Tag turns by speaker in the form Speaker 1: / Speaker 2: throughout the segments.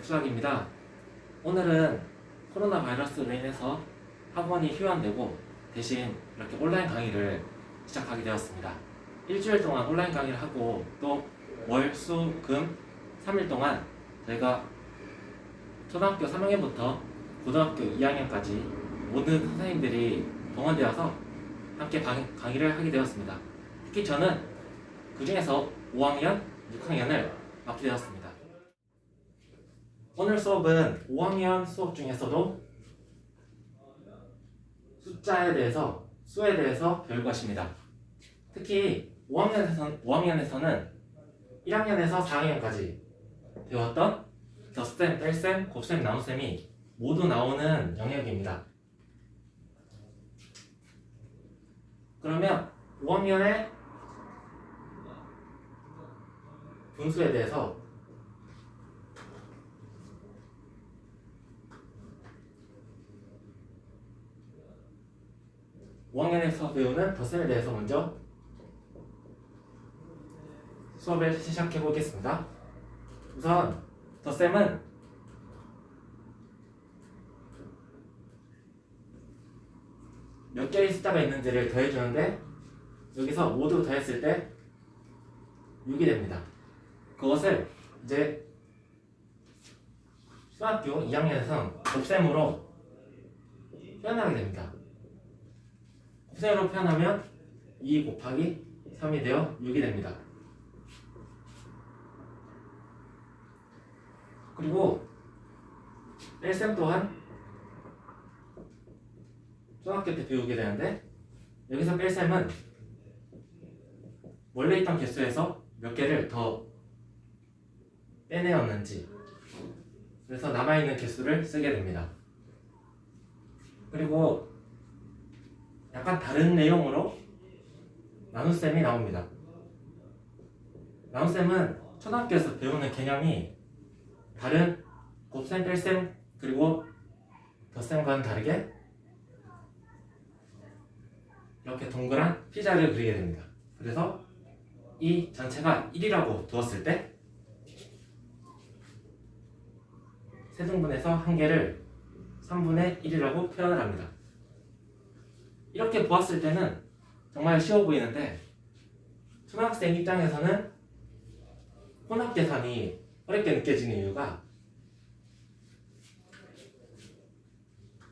Speaker 1: 수학입니다. 오늘은 코로나 바이러스로 인해서 학원이 휴환되고 대신 이렇게 온라인 강의를 시작하게 되었습니다. 일주일 동안 온라인 강의를 하고 또 월, 수, 금 3일 동안 저희가 초등학교 3학년부터 고등학교 2학년까지 모든 선생님들이 동원되어서 함께 강의를 하게 되었습니다. 특히 저는 그 중에서 5학년, 6학년을 맡게 되었습니다. 오늘 수업은 5학년 수업 중에서도 숫자에 대해서, 수에 대해서 배울 것입니다. 특히 5학년에서는 1학년에서 4학년까지 배웠던 덧셈, 뺄셈, 곱셈, 나눗셈이 모두 나오는 영역입니다. 그러면 5학년의 분수에 대해서 (5학년에서) 배우는 덧셈에 대해서 먼저 수업을 시작해 보겠습니다. 우선 덧셈은 몇 개의 숫자가 있는지를 더해주는데 여기서 모두 더했을 때 6이 됩니다. 그것을 이제 중학교 2학년에서는 곱셈으로 표현하게 됩니다. 곱셈으로 표현하면 2 곱하기 3이 되어 6이 됩니다. 그리고 뺄셈 또한 초등학교 때 배우게 되는데 여기서 뺄셈은 원래 있던 개수에서 몇 개를 더 빼내었는지, 그래서 남아있는 개수를 쓰게 됩니다. 그리고 약간 다른 내용으로 나눗셈이 나옵니다. 나눗셈은 초등학교에서 배우는 개념이 다른 곱셈, 뺄셈, 그리고 덧셈과는 다르게 이렇게 동그란 피자를 그리게 됩니다. 그래서 이 전체가 1이라고 두었을 때 세등분해서 한 개를 3분의 1이라고 표현을 합니다. 이렇게 보았을 때는 정말 쉬워 보이는데 초등학생 입장에서는 혼합계산이 어렵게 느껴지는 이유가,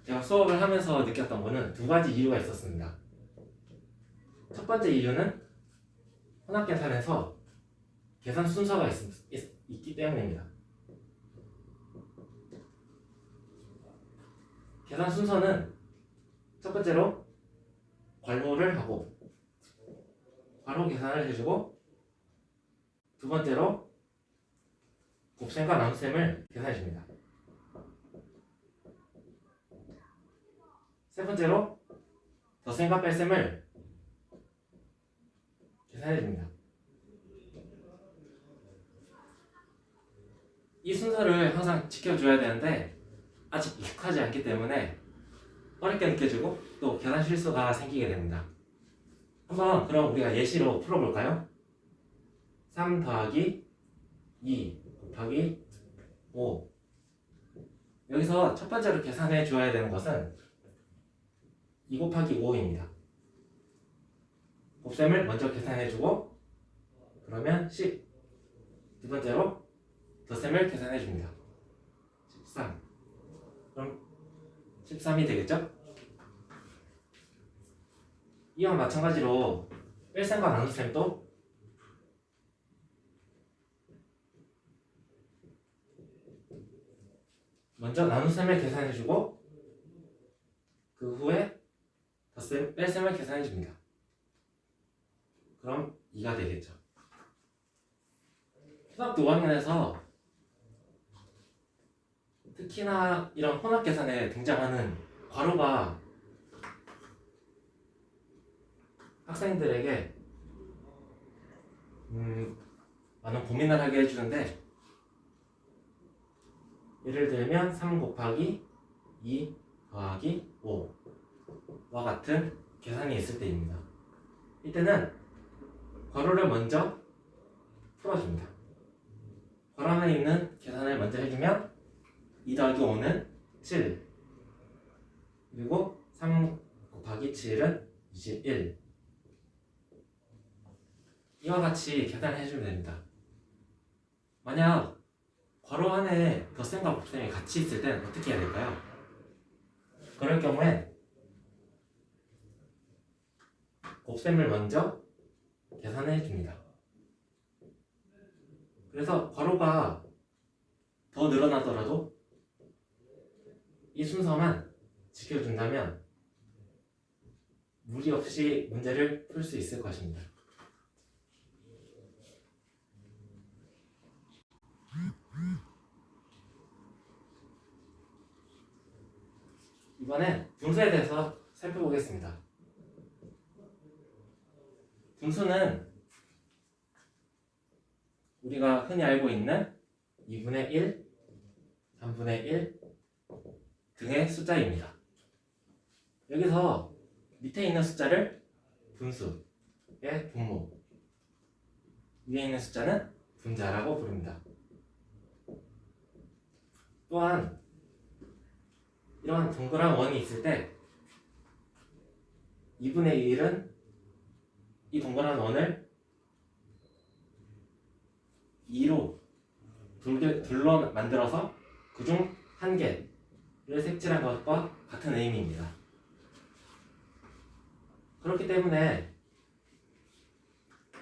Speaker 1: 제가 수업을 하면서 느꼈던 거는 두 가지 이유가 있었습니다. 첫 번째 이유는 혼합계산에서 계산 순서가 있기 때문입니다. 계산 순서는 첫 번째로 괄호를 하고 괄호 계산을 해주고, 두 번째로 곱셈과 나눗셈을 계산해 줍니다. 세 번째로 덧셈과 뺄셈을 계산해 줍니다. 이 순서를 항상 지켜줘야 되는데 아직 익숙하지 않기 때문에 어렵게 느껴지고 또 계산 실수가 생기게 됩니다. 한번 그럼 우리가 예시로 풀어볼까요? 3 더하기 2 곱하기 5. 여기서 첫 번째로 계산해 줘야 되는 것은 2 곱하기 5입니다. 곱셈을 먼저 계산해 주고 그러면 10. 두 번째로 덧셈을 계산해 줍니다. 13. 그럼 13이 되겠죠? 이와 마찬가지로 뺄셈과 나눗셈도 먼저 나눗셈을 계산해주고 그 후에 뺄셈을 계산해줍니다. 그럼 2가 되겠죠. 초등학교 5학년에서 특히나 이런 혼합계산에 등장하는 괄호가 학생들에게 많은 고민을 하게 해주는데, 예를 들면 3 곱하기 2 더하기 5와 같은 계산이 있을 때입니다. 이때는 괄호를 먼저 풀어줍니다. 괄호 안에 있는 계산을 먼저 해주면 2 더하기 5는 7, 그리고 3 곱하기 7은 21. 이와 같이 계산을 해주면 됩니다. 만약 괄호 안에 덧셈과 곱셈이 같이 있을 땐 어떻게 해야 될까요? 그럴 경우엔 곱셈을 먼저 계산해 줍니다. 그래서 괄호가 더 늘어나더라도 이 순서만 지켜준다면 무리 없이 문제를 풀 수 있을 것입니다. 이번엔 분수에 대해서 살펴보겠습니다. 분수는 우리가 흔히 알고 있는 2분의 1, 3분의 1 등의 숫자입니다. 여기서 밑에 있는 숫자를 분수의 분모, 위에 있는 숫자는 분자라고 부릅니다. 또한 이런 동그란 원이 있을 때 2분의 1은 이 동그란 원을 2로 둘로 만들어서 그중 한 개를 색칠한 것과 같은 의미입니다. 그렇기 때문에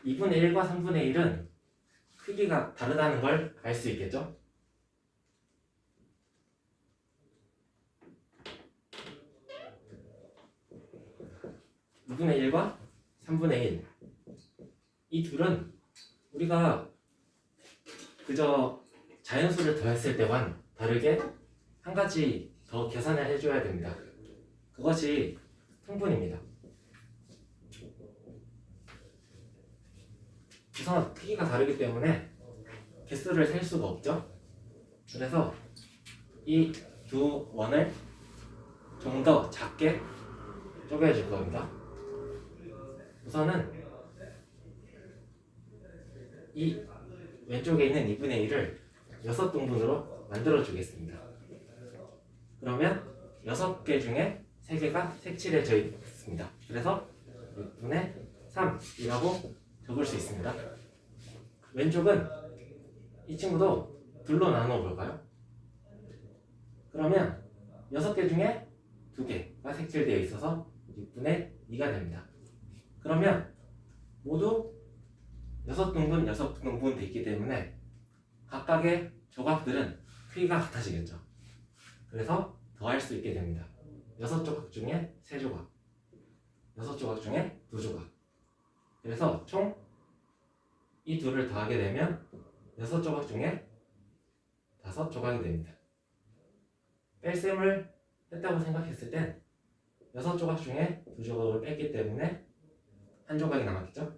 Speaker 1: 2분의 1과 3분의 1은 크기가 다르다는 걸 알 수 있겠죠? (2분의 1과 3분의 1) 이 둘은 우리가 그저 자연수를 더했을 때와는 다르게 한 가지 더 계산을 해줘야 됩니다. 그것이 통분입니다. 우선 크기가 다르기 때문에 개수를 셀 수가 없죠. 그래서 이 두 원을 좀 더 작게 쪼개줄 겁니다. 우선은 이 왼쪽에 있는 2분의 1을 6등분으로 만들어 주겠습니다. 그러면 6개 중에 3개가 색칠해져 있습니다. 그래서 6분의 3이라고 적을 수 있습니다. 왼쪽은 이 친구도 둘로 나눠 볼까요? 그러면 6개 중에 2개가 색칠되어 있어서 6분의 2가 됩니다. 그러면 모두 6등분, 6등분 됐기 때문에 각각의 조각들은 크기가 같아지겠죠. 그래서 더할 수 있게 됩니다. 6조각 중에 3조각, 6조각 중에 2조각. 그래서 총 이 둘을 더하게 되면 6조각 중에 5조각이 됩니다. 뺄셈을 했다고 생각했을 땐 6조각 중에 2조각을 뺐기 때문에 1조각이 남았겠죠?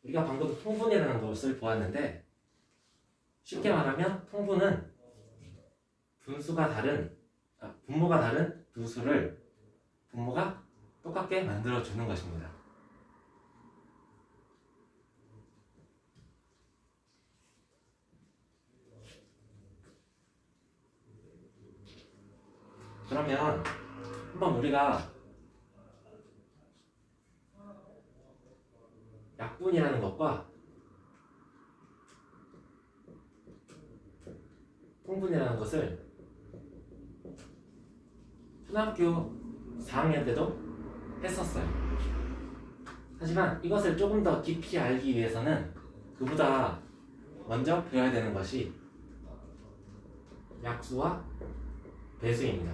Speaker 1: 우리가 방금 통분이라는 것을 보았는데, 쉽게 말하면 통분은 분모가 다른 두 수를 분모가 똑같게 만들어주는 것입니다. 그러면 한번 우리가 약분이라는 것과 통분이라는 것을 초등학교 4학년 때도 했었어요. 하지만 이것을 조금 더 깊이 알기 위해서는 그보다 먼저 배워야 되는 것이 약수와 배수입니다.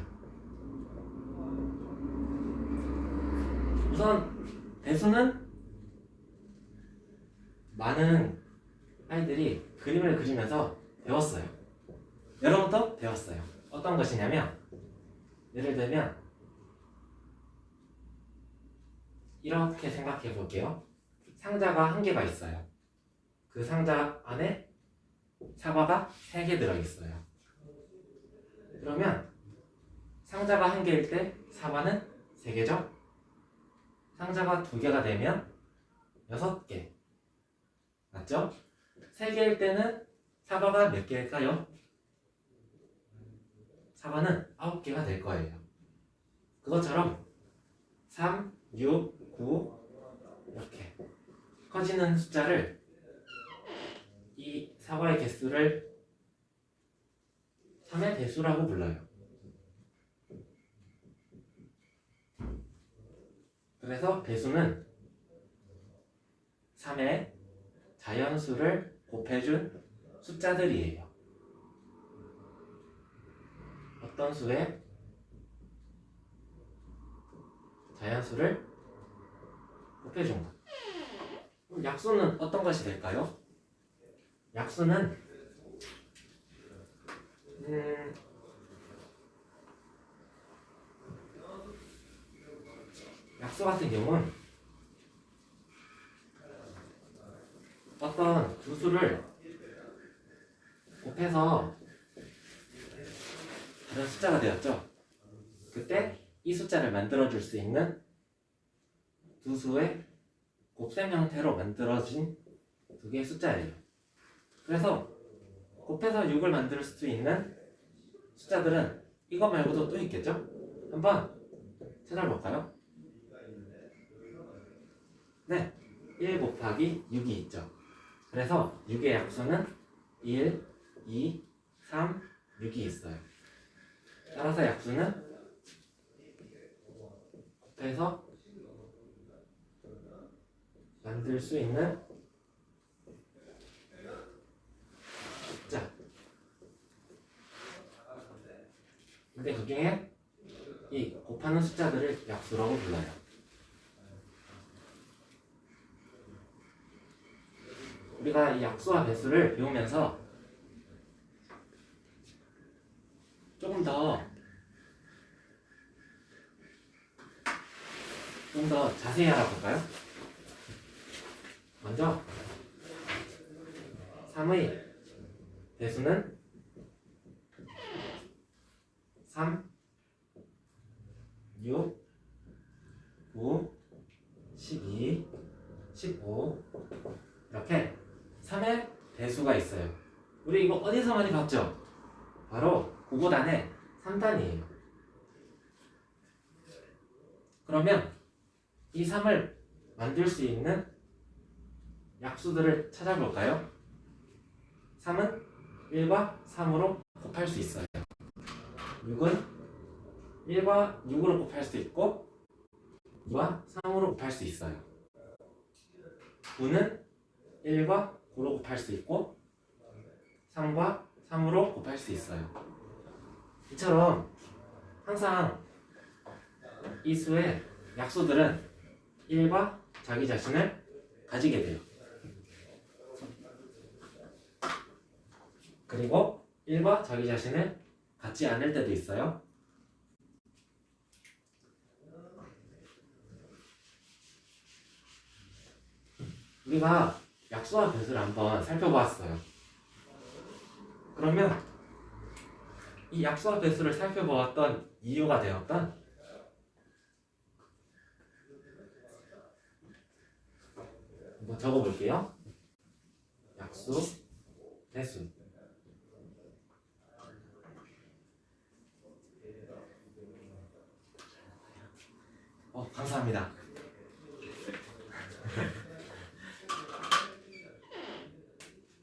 Speaker 1: 우선 배수는 많은 아이들이 그림을 그리면서 배웠어요. 여러분도 배웠어요. 어떤 것이냐면, 예를 들면 이렇게 생각해 볼게요. 상자가 한 개가 있어요. 그 상자 안에 사과가 3개 들어있어요. 그러면 상자가 한 개일 때 사과는 3개죠? 상자가 2개가 되면 6개. 맞죠? 3개일 때는 사과가 몇 개일까요? 사과는 9개가 될 거예요. 그것처럼 3, 6, 9 이렇게 커지는 숫자를 이 사과의 개수를 3의 배수라고 불러요. 그래서 배수는 3의 자연수를 곱해준 숫자들이에요. 어떤 수의 자연수를 곱해준 것. 그럼 약수는 어떤 것이 될까요? 약수는 약수 같은 경우는 어떤 두 수를 곱해서 다른 숫자가 되었죠. 그때 이 숫자를 만들어줄 수 있는 두 수의 곱셈 형태로 만들어진 두 개의 숫자예요. 그래서 곱해서 6을 만들 수 있는 숫자들은 이거 말고도 또 있겠죠? 한번 찾아볼까요? 네, 1 곱하기 6이 있죠. 그래서 6의 약수는 1, 2, 3, 6이 있어요. 따라서 약수는 곱해서 만들 수 있는 숫자. 근데 그 중에 이 곱하는 숫자들을 약수라고 불러요. 우리가 이 약수와 배수를 배우면서 조금 더 자세히 알아볼까요? 먼저 3의 배수는 3, 6, 9, 12, 15 이렇게 3의 배수가 있어요. 우리 이거 어디서 많이 봤죠? 바로 구구단의 3단이에요. 그러면 이 3을 만들 수 있는 약수들을 찾아볼까요? 3은 1과 3으로 곱할 수 있어요. 6은 1과 6으로 곱할 수 있고 2와 3으로 곱할 수 있어요. 9는 1과 9로 곱할 수 있고 3과 3으로 곱할 수 있어요. 이처럼 항상 이 수의 약수들은 1과 자기 자신을 가지게 돼요. 그리고 1과 자기 자신을 갖지 않을 때도 있어요. 우리가 약수와 배수를 한번 살펴보았어요. 그러면 이 약수와 배수를 살펴보았던 이유가 되었던 한번 적어볼게요. 약수, 배수. 감사합니다.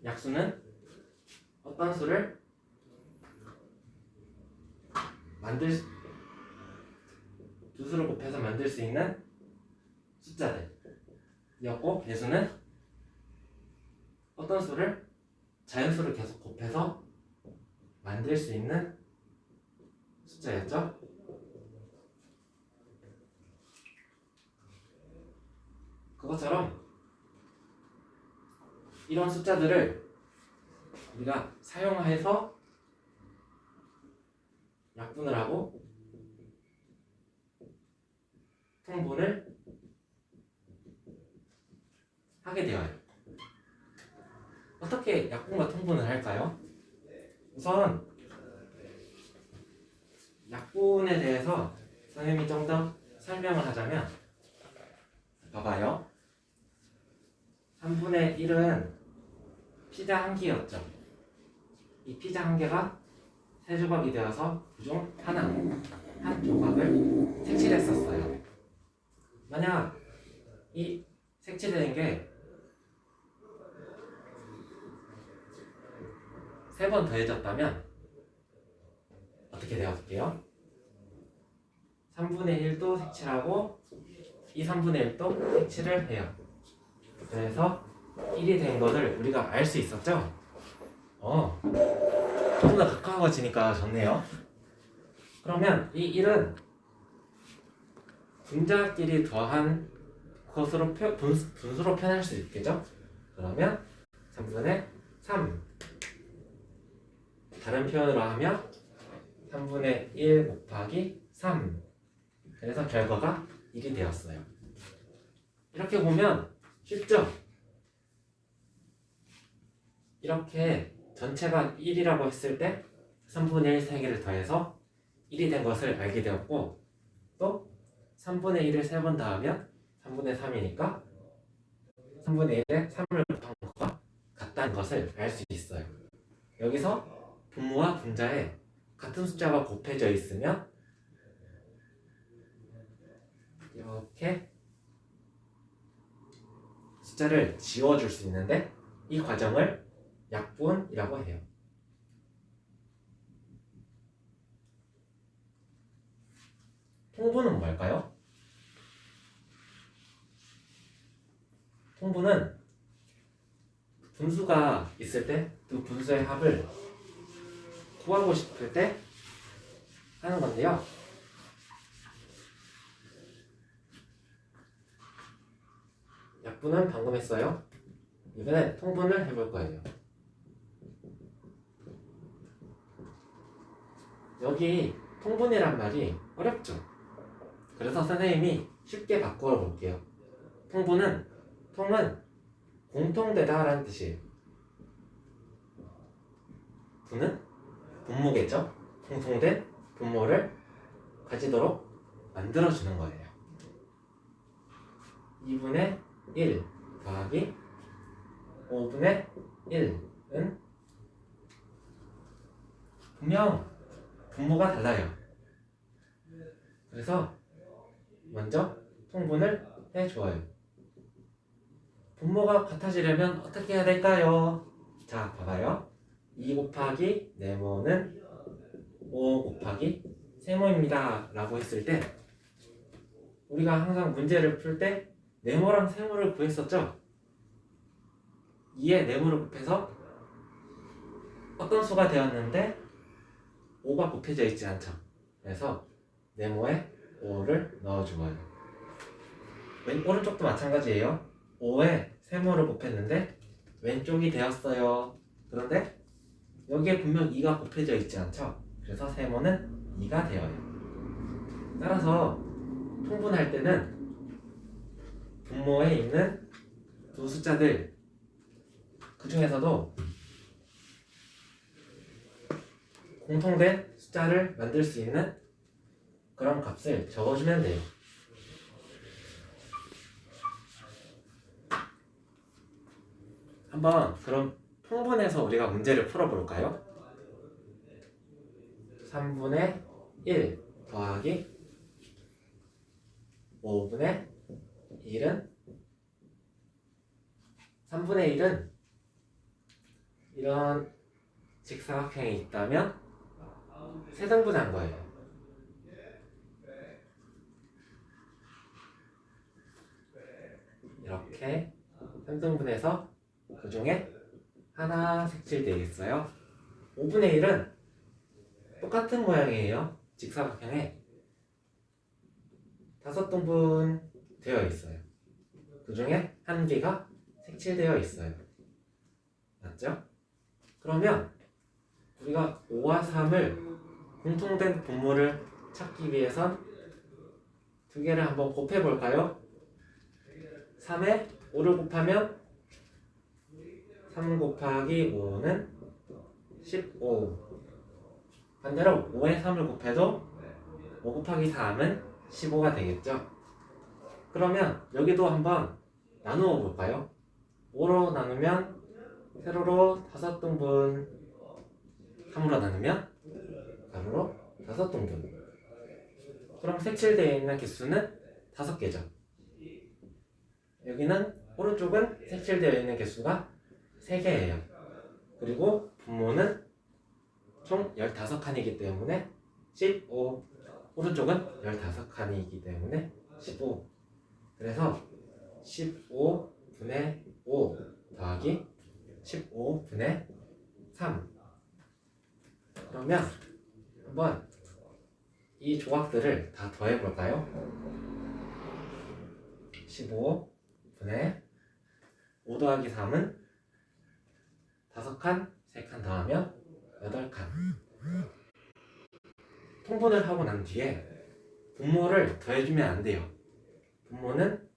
Speaker 1: 약수는 어떤 수를 두 수를 곱해서 만들 수 있는 숫자들이었고, 배수는 어떤 수를 자연수를 계속 곱해서 만들 수 있는 숫자였죠. 그것처럼 이런 숫자들을 우리가 사용해서 약분을 하고 통분을 하게 되어요. 어떻게 약분과 통분을 할까요? 우선 약분에 대해서 선생님이 좀 더 설명을 하자면, 봐봐요. 3분의 1은 피자 한 개였죠. 이 피자 한 개가 세 조각이 되어서 그중 한 조각을 색칠했었어요. 만약 이 색칠된 게 세 번 더해졌다면 어떻게 되었게요? 3분의 1도 색칠하고 이 3분의 1도 색칠을 해요. 그래서 1이 된 것을 우리가 알 수 있었죠? 조금 더 가까워지니까 좋네요. 그러면 이 1은 분자끼리 더한 것으로 분수로 표현할 수 있겠죠? 그러면 3분의 3 다른 표현으로 하면 3분의 1 곱하기 3 그래서 결과가 1이 되었어요. 이렇게 보면 쉽죠? 이렇게 전체가 1이라고 했을 때 3분의 1 3개를 더해서 1이 된 것을 알게 되었고 또 3분의 1을 3번 더하면 3분의 3이니까 3분의 1에 3을 곱한 것과 같다는 것을 알 수 있어요. 여기서 분모와 분자에 같은 숫자가 곱해져 있으면 이렇게 숫자를 지워줄 수 있는데 이 과정을 약분이라고 해요. 통분은 뭘까요? 통분은 분수가 있을 때 그 분수의 합을 구하고 싶을 때 하는 건데요. 약분은 방금 했어요. 이번에 통분을 해볼 거예요. 여기 통분이란 말이 어렵죠? 그래서 선생님이 쉽게 바꾸어 볼게요. 통은 공통되다 라는 뜻이에요. 분은 분모겠죠? 공통된 분모를 가지도록 만들어주는 거예요. 2분의 1 더하기 5분의 1은 분명 분모가 달라요. 그래서 먼저 통분을 해줘요. 분모가 같아지려면 어떻게 해야 될까요? 자, 봐봐요. 2 곱하기 네모는 5 곱하기 세모입니다 라고 했을 때 우리가 항상 문제를 풀 때 네모랑 세모를 구했었죠? 2에 네모를 곱해서 어떤 수가 되었는데 5가 곱해져 있지 않죠? 그래서 네모에 5를 넣어주어요. 오른쪽도 마찬가지예요. 5에 세모를 곱했는데 왼쪽이 되었어요. 그런데 여기에 분명 2가 곱해져 있지 않죠? 그래서 세모는 2가 되어요. 따라서 통분할 때는 분모에 있는 두 숫자들 그 중에서도 공통된 숫자를 만들 수 있는 그런 값을 적어주면 돼요. 한번 그럼 통분해서 우리가 문제를 풀어볼까요? 3분의 1 더하기 5분의 1은 3분의 1은 이런 직사각형이 있다면 세등분한 거예요. 이렇게 3등분해서 그 중에 하나 색칠되어 있어요. 5분의 1은 똑같은 모양이에요. 직사각형에 5등분 되어 있어요. 그 중에 한 개가 색칠되어 있어요. 맞죠? 그러면 우리가 5와 3을 공통된 분모를 찾기 위해선 두 개를 한번 곱해 볼까요? 3에 5를 곱하면 3 곱하기 5는 15. 반대로 5에 3을 곱해도 5 곱하기 3은 15가 되겠죠? 그러면 여기도 한번 나누어 볼까요? 5로 나누면 세로로 5등분, 3으로 나누면 가로로 5등분. 그럼 색칠되어 있는 개수는 5개죠. 여기는 오른쪽은 색칠되어 있는 개수가 3개예요. 그리고 분모는 총 15칸이기 때문에 15. 오른쪽은 15칸이기 때문에 15. 그래서 15분의 5 더하기 15분의 3. 그러면 한번 이 조각들을 다 더해볼까요? 15분의 5 더하기 3은 5칸, 3칸 더하면 8칸. 통분을 하고 난 뒤에 분모를 더해주면 안 돼요. 분모는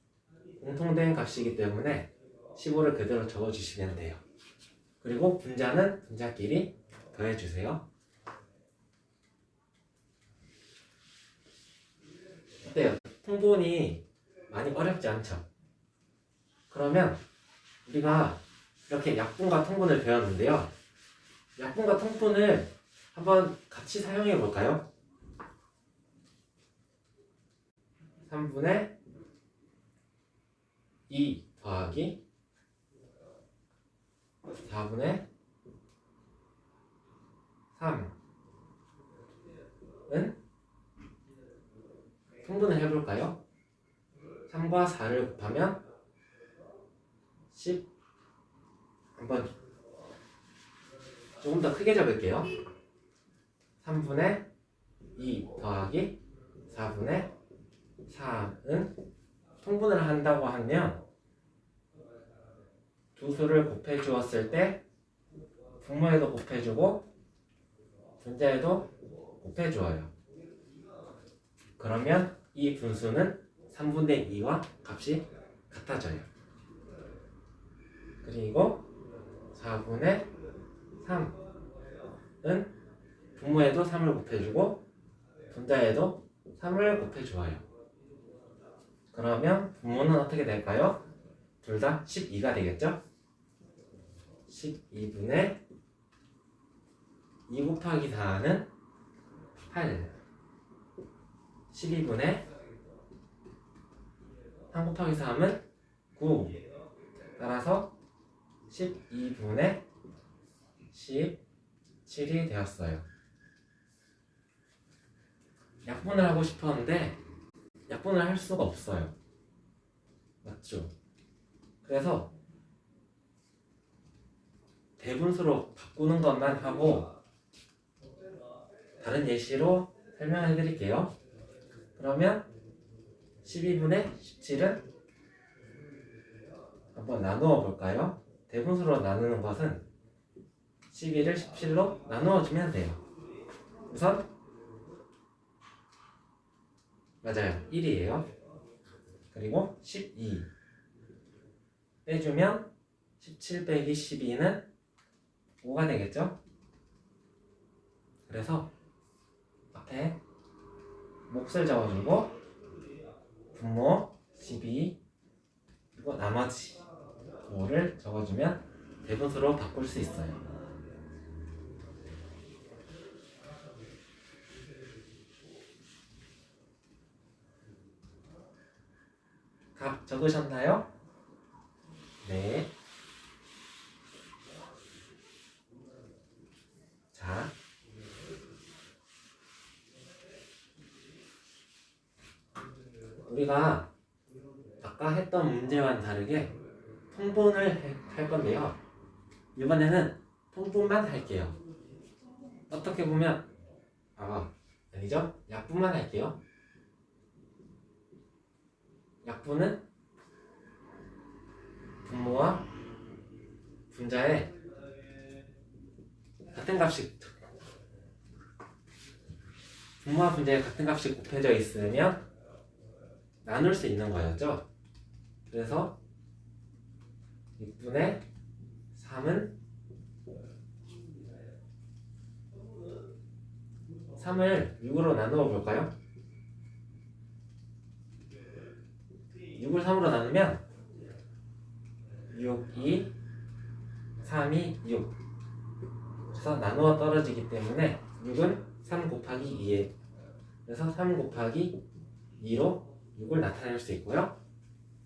Speaker 1: 공통된 값이기 때문에 15를 그대로 적어주시면 돼요. 그리고 분자는 분자끼리 더해주세요. 어때요? 통분이 많이 어렵지 않죠? 그러면 우리가 이렇게 약분과 통분을 배웠는데요. 약분과 통분을 한번 같이 사용해 볼까요? 3분의 2 더하기 4분의 3은 통분을 해볼까요? 3과 4를 곱하면 10. 한번 조금 더 크게 적을게요. 3분의 2 더하기 4분의 3은 통분을 한다고 하면 두 수를 곱해 주었을 때 분모에도 곱해 주고 분자에도 곱해 주어요. 그러면 이 분수는 3분의 2와 값이 같아져요. 그리고 4분의 3은 분모에도 3을 곱해주고 분자에도 3을 곱해주어요. 그러면 분모는 어떻게 될까요? 둘 다 12가 되겠죠? 12분의 2 곱하기 4는 8. 12분의 3 곱하기 3은 9. 따라서 12분의 17이 되었어요. 약분을 하고 싶었는데 약분을 할 수가 없어요. 맞죠? 그래서 대분수로 바꾸는 것만 하고 다른 예시로 설명해 드릴게요. 그러면 12분의 17은 한번 나누어 볼까요? 대분수로 나누는 것은 12를 17로 나누어 주면 돼요. 우선 맞아요. 1이에요. 그리고 12 빼주면 17 빼기 12는 5가 되겠죠? 그래서 앞에 몫을 적어주고 분모 12 그리고 나머지 5를 적어주면 대분수로 바꿀 수 있어요. 값 적으셨나요? 네. 자, 우리가 아까 했던 문제와는 다르게 통분을 할 건데요. 이번에는 통분만 할게요. 어떻게 보면 아니죠? 약분만 할게요. 약분은 분모와 분자에 같은 값이 분모와 분자에 같은 값이 곱해져 있으면 나눌 수 있는 거였죠. 그래서 6분의 3은 3을 6으로 나누어 볼까요? 6을 3으로 나누면 6, 2, 3이 6. 그래서 나누어 떨어지기 때문에 6은 3 곱하기 2에 그래서 3 곱하기 2로 6을 나타낼 수 있고요.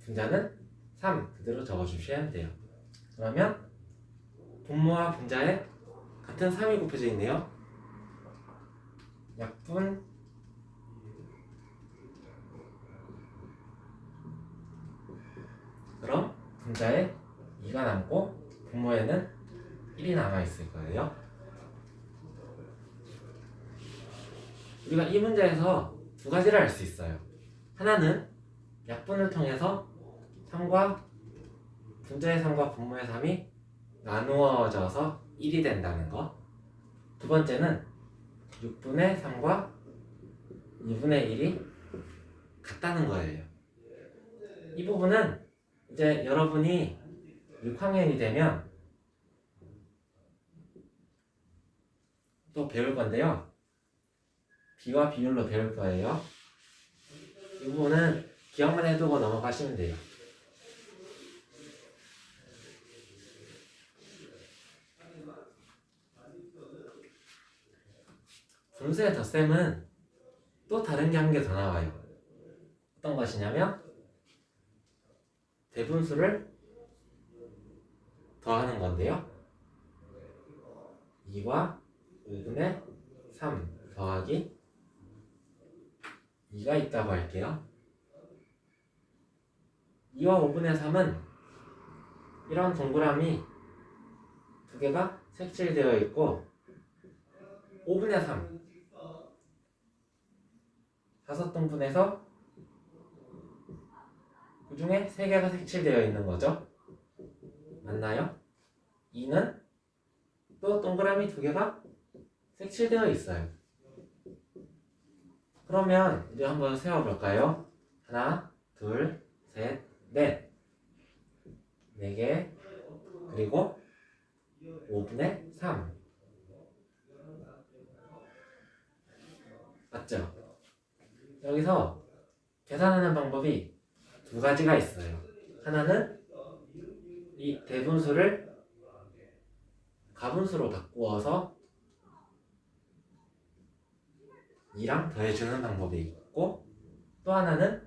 Speaker 1: 분자는 3 그대로 적어주셔야 돼요. 그러면 분모와 분자에 같은 3이 곱해져 있네요. 약분 그럼 분자에 2가 남고 분모에는 1이 남아있을 거예요. 우리가 이 문제에서 두 가지를 알 수 있어요. 하나는 약분을 통해서 3과 분자의 3과 분모의 3이 나누어져서 1이 된다는 거. 두 번째는 6분의 3과 2분의 1이 같다는 거예요. 이 부분은 이제 여러분이 6학년이 되면 또 배울 건데요. 비와 비율로 배울 거예요. 이 부분은 기억만 해두고 넘어가시면 돼요. 분수의 덧셈은 또 다른 게 한 개 더 나와요. 어떤 것이냐면 대분수를 더하는 건데요. 2과 5분의 3 더하기 2가 있다고 할게요. 2와 5분의 3은 이런 동그라미 두 개가 색칠되어 있고 5분의 3 5등분해서 그 중에 3개가 색칠되어 있는 거죠. 맞나요? 2는 또 동그라미 두 개가 색칠되어 있어요. 그러면 이제 한번 세워볼까요? 하나, 둘, 셋, 넷. 4개, 그리고 5분의 3. 맞죠? 여기서 계산하는 방법이 두 가지가 있어요. 하나는 이 대분수를 가분수로 바꾸어서 2랑 더해주는 방법이 있고, 또 하나는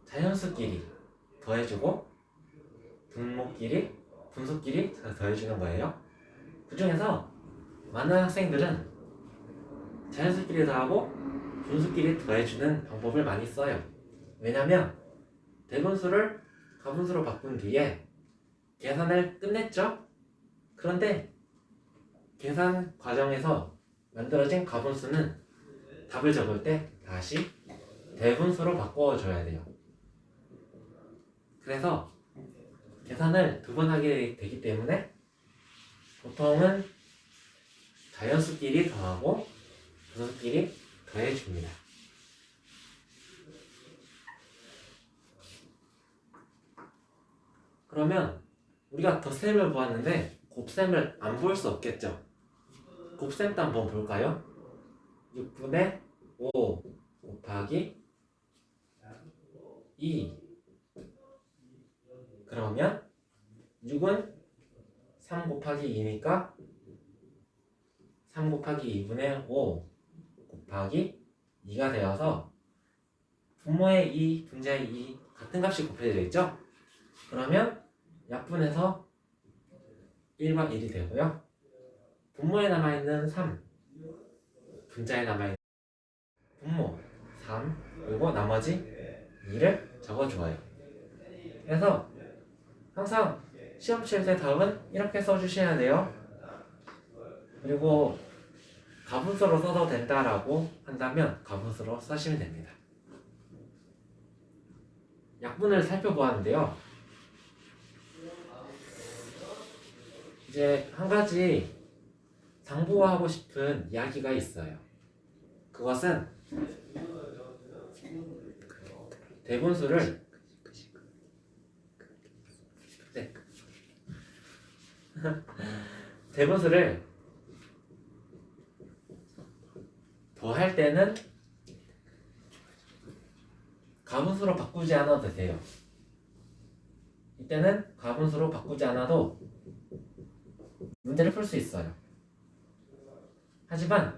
Speaker 1: 자연수끼리 더해주고 분수끼리 더해주는 거예요. 그 중에서 많은 학생들은 자연수끼리 더하고 분수끼리 더해주는 방법을 많이 써요. 왜냐면 대분수를 가분수로 바꾼 뒤에 계산을 끝냈죠? 그런데 계산 과정에서 만들어진 가분수는 답을 적을 때 다시 대분수로 바꿔줘야 돼요. 그래서 계산을 두 번 하게 되기 때문에 보통은 자연수끼리 더하고 분수끼리 더해줍니다. 그러면 우리가 덧셈을 보았는데 곱셈을 안 볼 수 없겠죠? 곱셈도 한번 볼까요? 6분의 5 곱하기 2. 그러면 6은 3 곱하기 2니까 3 곱하기 2분의 5 곱하기 2가 되어서 분모의 2, 분자의 2 같은 값이 곱해져 있죠? 그러면 약분해서 1과 1이 되고요. 분모에 남아있는 3, 분자에 남아있는 분모 3, 그리고 나머지 2를 적어주어요. 그래서 항상 시험 칠 때 답은 이렇게 써주셔야 돼요. 그리고 가분수로 써도 된다라고 한다면 가분수로 쓰시면 됩니다. 약분을 살펴보았는데요. 이제 한 가지 상부하고 싶은 이야기가 있어요. 그것은 대분수를 대분수를 더할 때는 가분수로 바꾸지 않아도 돼요. 이때는 가분수로 바꾸지 않아도 문제를 풀 수 있어요. 하지만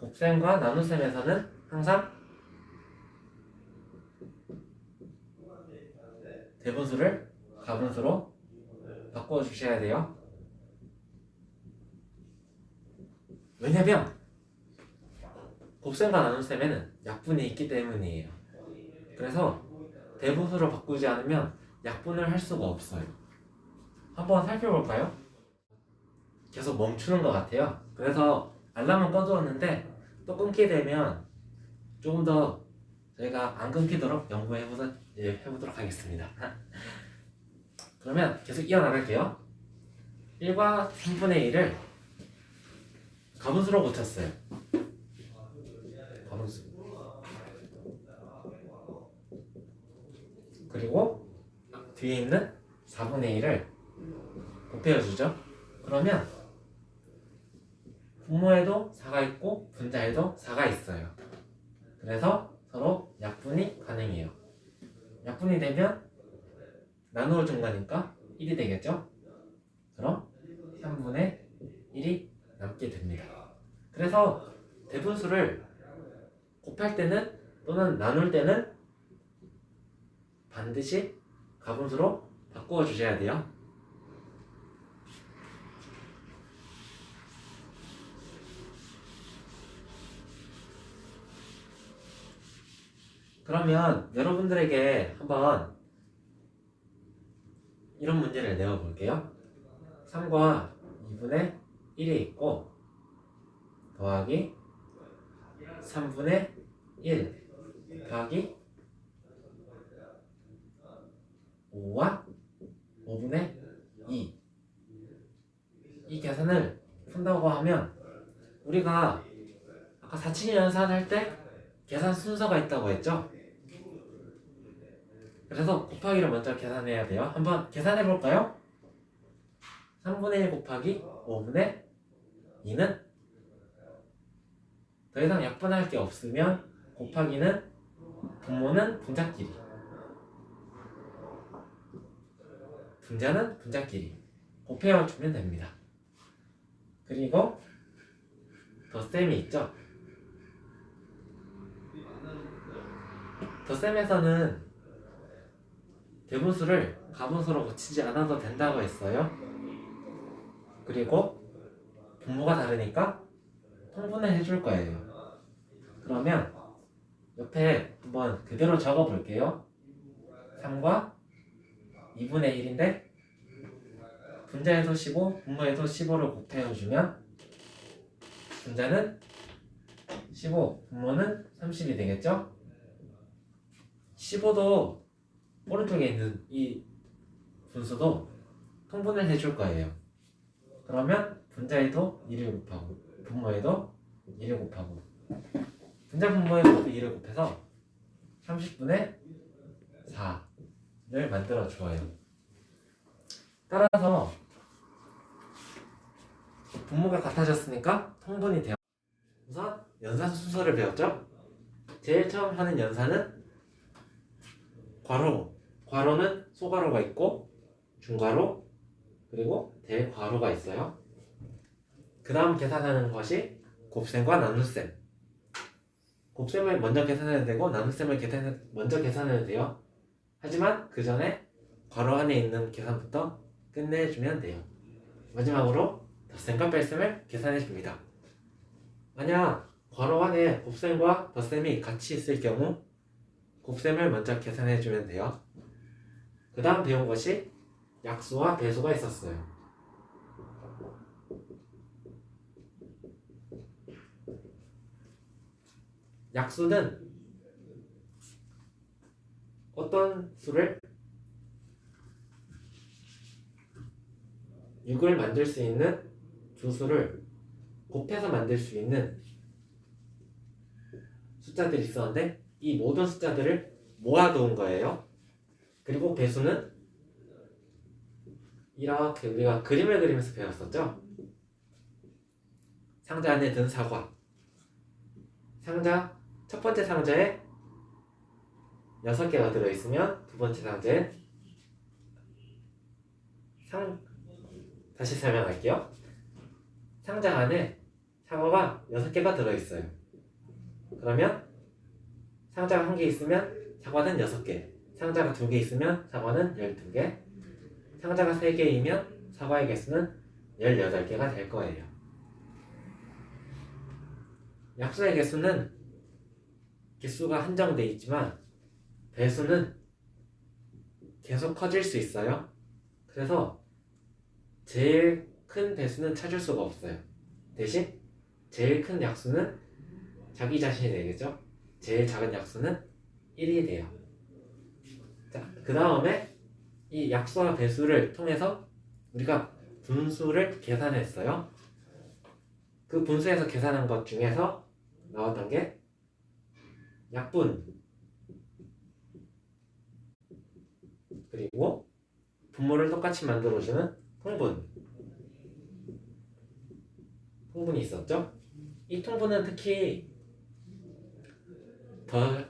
Speaker 1: 곱셈과 나눗셈에서는 항상 대분수를 가분수로 바꿔 주셔야 돼요. 왜냐면 곱셈과 나눗셈에는 약분이 있기 때문이에요. 그래서 대분수로 바꾸지 않으면 약분을 할 수가 없어요. 한번 살펴볼까요? 계속 멈추는 것 같아요. 그래서 알람은 꺼두었는데 또 끊게 되면 조금 더 저희가 안 끊기도록 해보도록 하겠습니다. 그러면 계속 이어나갈게요. 1과 3분의 1을 가분수로 고쳤어요. 가분수. 그리고 뒤에 있는 4분의 1을 곱해주죠. 그러면 분모에도 4가 있고 분자에도 4가 있어요. 그래서 서로 약분이 가능해요. 약분이 되면 나누어 준 거니까 1이 되겠죠? 그럼 3분의 1이 남게 됩니다. 그래서 대분수를 곱할 때는 또는 나눌 때는 반드시 가분수로 바꾸어 주셔야 돼요. 그러면 여러분들에게 한번 이런 문제를 내어볼게요. 3과 2분의 1이 있고 더하기 3분의 1 더하기 5와 5분의 2 이 계산을 푼다고 하면 우리가 아까 4치기 연산할 때 계산 순서가 있다고 했죠? 그래서 곱하기를 먼저 계산해야 돼요. 한번 계산해 볼까요? 3분의 1 곱하기 5분의 2는 더 이상 약분할 게 없으면 곱하기는 분모는 분자끼리, 분자는 분자끼리 곱해주면 됩니다. 그리고 덧셈이 있죠. 덧셈에서는 대분수를 가분수로 고치지 않아도 된다고 했어요. 그리고 분모가 다르니까 통분을 해줄 거예요. 그러면 옆에 한번 그대로 적어 볼게요. 3과 2분의 1인데 분자에서 15, 분모에서 15를 곱해주면 분자는 15, 분모는 30이 되겠죠? 15도 오른쪽에 있는 이 분수도 통분을 해줄 거예요. 그러면 분자에도 1을 곱하고 분모에도 1을 곱하고 분자 분모에 모두 1을 곱해서 30분의 4를 만들어 주어요. 따라서 분모가 같아졌으니까 통분이 돼요. 우선 연산 순서를 배웠죠? 제일 처음 하는 연산은 괄호. 괄호는 소괄호가 있고 중괄호 그리고 대괄호가 있어요. 그 다음 계산하는 것이 곱셈과 나눗셈. 곱셈을 먼저 계산해야 되고 나눗셈을 먼저 계산해야 돼요. 하지만 그 전에 괄호 안에 있는 계산부터 끝내주면 돼요. 마지막으로 덧셈과 뺄셈을 계산해 줍니다. 만약 괄호 안에 곱셈과 덧셈이 같이 있을 경우 곱셈을 먼저 계산해 주면 돼요. 그 다음 배운 것이 약수와 배수가 있었어요. 약수는 어떤 수를 6을 만들 수 있는 두 수를 곱해서 만들 수 있는 숫자들이 있었는데 이 모든 숫자들을 모아두은 거예요. 그리고 배수는 이렇게 우리가 그림을 그리면서 배웠었죠. 상자 안에 든 사과. 첫 번째 상자에 6개가 들어있으면 두 번째 상자에 다시 설명할게요. 상자 안에 사과가 6개가 들어있어요. 그러면 상자가 1개 있으면 사과는 6개, 상자가 2개 있으면 사과는 12개, 상자가 3개이면 사과의 개수는 18개가 될 거예요. 약수의 개수는 개수가 한정되어 있지만 배수는 계속 커질 수 있어요. 그래서 제일 큰 배수는 찾을 수가 없어요. 대신 제일 큰 약수는 자기 자신이 되겠죠. 제일 작은 약수는 1이 돼요. 자, 그 다음에 이 약수와 배수를 통해서 우리가 분수를 계산했어요. 그 분수에서 계산한 것 중에서 나왔던 게 약분, 그리고 분모를 똑같이 만들어주는 통분이 있었죠. 이 통분은 특히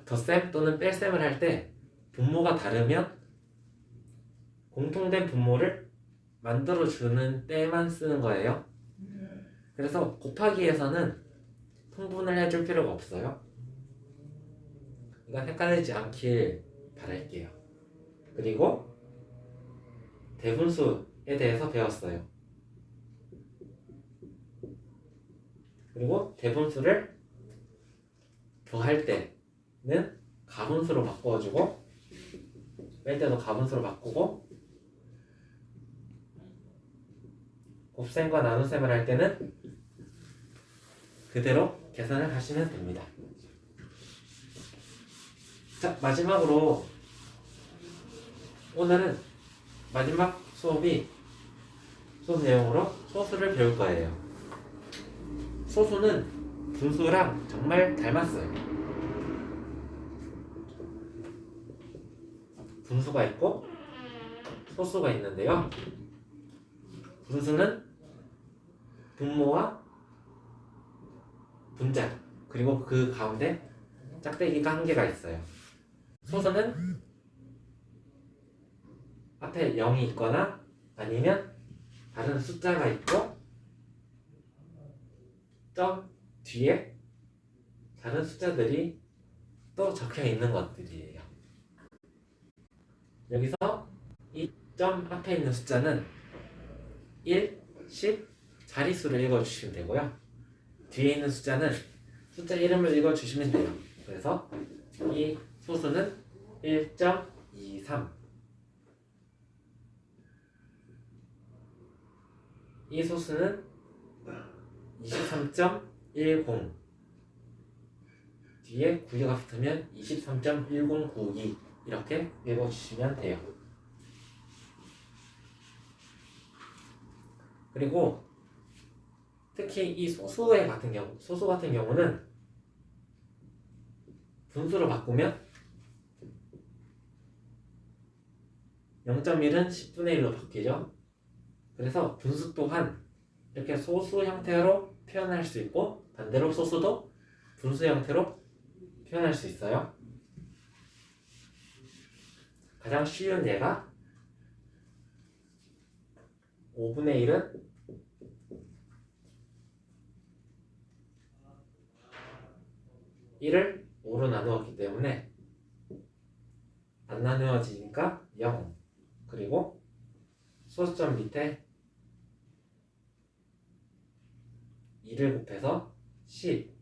Speaker 1: 덧셈 또는 뺄셈을 할 때 분모가 다르면 공통된 분모를 만들어주는 때만 쓰는 거예요. 그래서 곱하기에서는 통분을 해줄 필요가 없어요. 이건 헷갈리지 않길 바랄게요. 그리고 대분수에 대해서 배웠어요. 그리고 대분수를 더할 때는 가분수로 바꿔주고 뺄 때도 가분수로 바꾸고 곱셈과 나눗셈을 할 때는 그대로 계산을 하시면 됩니다. 자, 마지막으로 오늘은 마지막 수업 내용으로 소수를 배울 거예요. 소수는 분수랑 정말 닮았어요. 분수가 있고 소수가 있는데요. 분수는 분모와 분자, 그리고 그 가운데 짝대기가 1개가 있어요. 소수는 앞에 0이 있거나 아니면 다른 숫자가 있고 점 뒤에 다른 숫자들이 또 적혀 있는 것들이에요. 여기서 이 점 앞에 있는 숫자는 1, 10 자릿수를 읽어주시면 되고요. 뒤에 있는 숫자는 숫자 이름을 읽어주시면 돼요. 그래서 이 소수는 1.23, 이 소수는 23.10, 뒤에 9개가 붙으면 23.1092 이렇게 읽어주시면 돼요. 그리고 특히 이 소수 같은 경우는 분수로 바꾸면 0.1은 10분의 1로 바뀌죠. 그래서 분수 또한 이렇게 소수 형태로 표현할 수 있고 반대로 소수도 분수 형태로 표현할 수 있어요. 가장 쉬운 예가 5분의 1은 1을 5로 나누었기 때문에 안 나누어지니까 0, 그리고 소수점 밑에 2를 곱해서 10,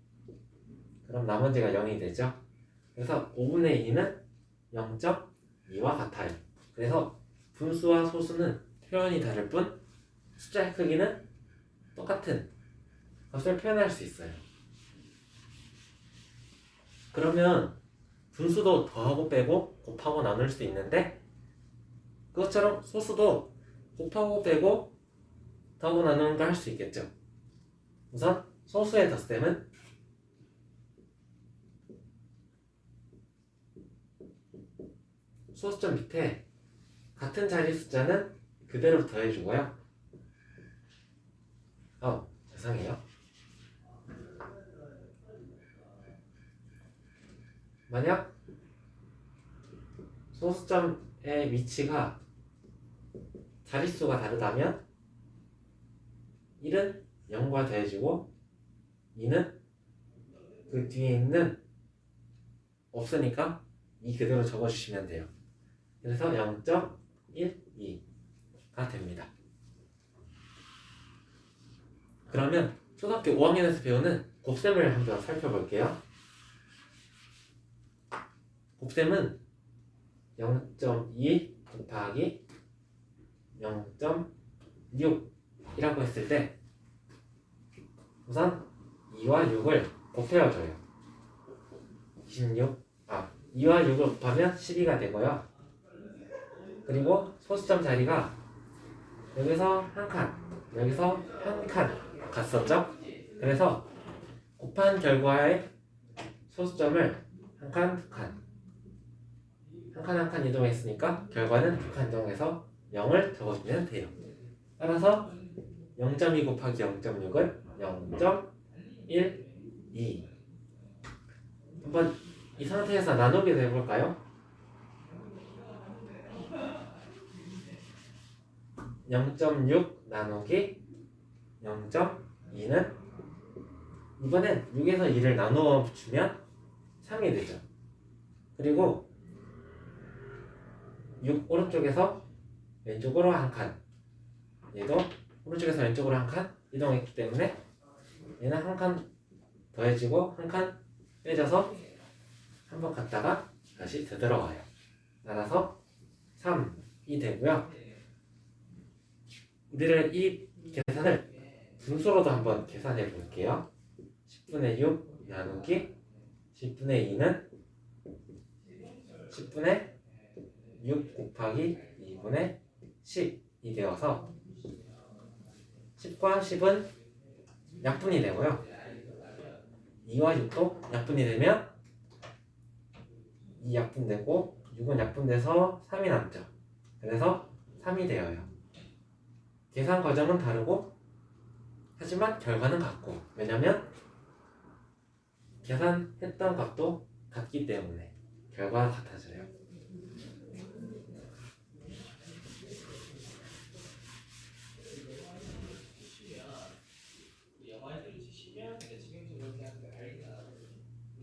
Speaker 1: 그럼 나머지가 0이 되죠. 그래서 5분의 2는 0.2와 같아요. 그래서 분수와 소수는 표현이 다를 뿐 숫자의 크기는 똑같은 것을 표현할 수 있어요. 그러면 분수도 더하고 빼고 곱하고 나눌 수 있는데 그것처럼 소수도 곱하고 빼고 더하고 나누는 걸 할 수 있겠죠. 우선 소수의 덧셈은 소수점 밑에 같은 자리 숫자는 그대로 더해주고요. 죄송해요. 만약 소수점의 위치가 자릿수가 다르다면 1은 0과 더해지고 2는 그 뒤에 있는 없으니까 2 그대로 적어주시면 돼요. 그래서 0.12가 됩니다. 그러면 초등학교 5학년에서 배우는 곱셈을 한번 살펴볼게요. 곱셈은 0.2 곱하기 0.6이라고 했을 때 우선 2와 6을 곱해줘요. 2와 6을 곱하면 12가 되고요. 그리고 소수점 자리가 여기서 한 칸, 여기서 한 칸 갔었죠? 그래서 곱한 결과의 소수점을 한 칸, 두 칸, 한 칸 이동했으니까 결과는 두 칸 이동해서 0을 적어주면 돼요. 따라서 0.2 곱하기 0.6은 0.12. 한번 이 상태에서 나누기도 해볼까요? 0.6 나누기 0.2는 이번엔 6에서 2를 나누어 주면 3이 되죠. 그리고 6 오른쪽에서 왼쪽으로 한 칸, 얘도 오른쪽에서 왼쪽으로 한 칸 이동했기 때문에 얘는 한 칸 더해지고 한 칸 빼져서 한번 갔다가 다시 되돌아와요. 따라서 3이 되고요. 우리는 이 계산을 분수로도 한번 계산해 볼게요. 10분의 6 나누기 10분의 2는 10분의 6 곱하기 2분의 10이 되어서 10과 10은 약분이 되고요. 2와 6도 약분이 되면 2 약분되고 6은 약분돼서 3이 남죠. 그래서 3이 되어요. 계산 과정은 다르고 하지만 결과는 같고, 왜냐면 계산했던 값도 같기 때문에 결과가 같아져요.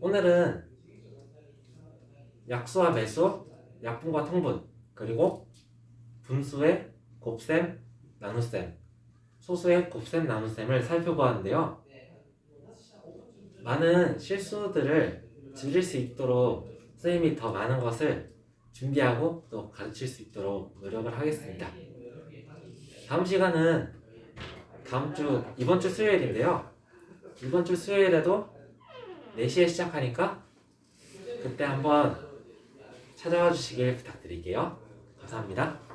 Speaker 1: 오늘은 약수와 매수, 약분과 통분, 그리고 분수의 곱셈, 나눗셈, 소수의 곱셈, 나눗셈을 살펴보았는데요. 많은 실수들을 줄일 수 있도록 선생님이 더 많은 것을 준비하고 또 가르칠 수 있도록 노력을 하겠습니다. 다음 시간은 이번 주 수요일인데요. 이번 주 수요일에도 4시에 시작하니까 그때 한번 찾아와 주시길 부탁드릴게요. 감사합니다.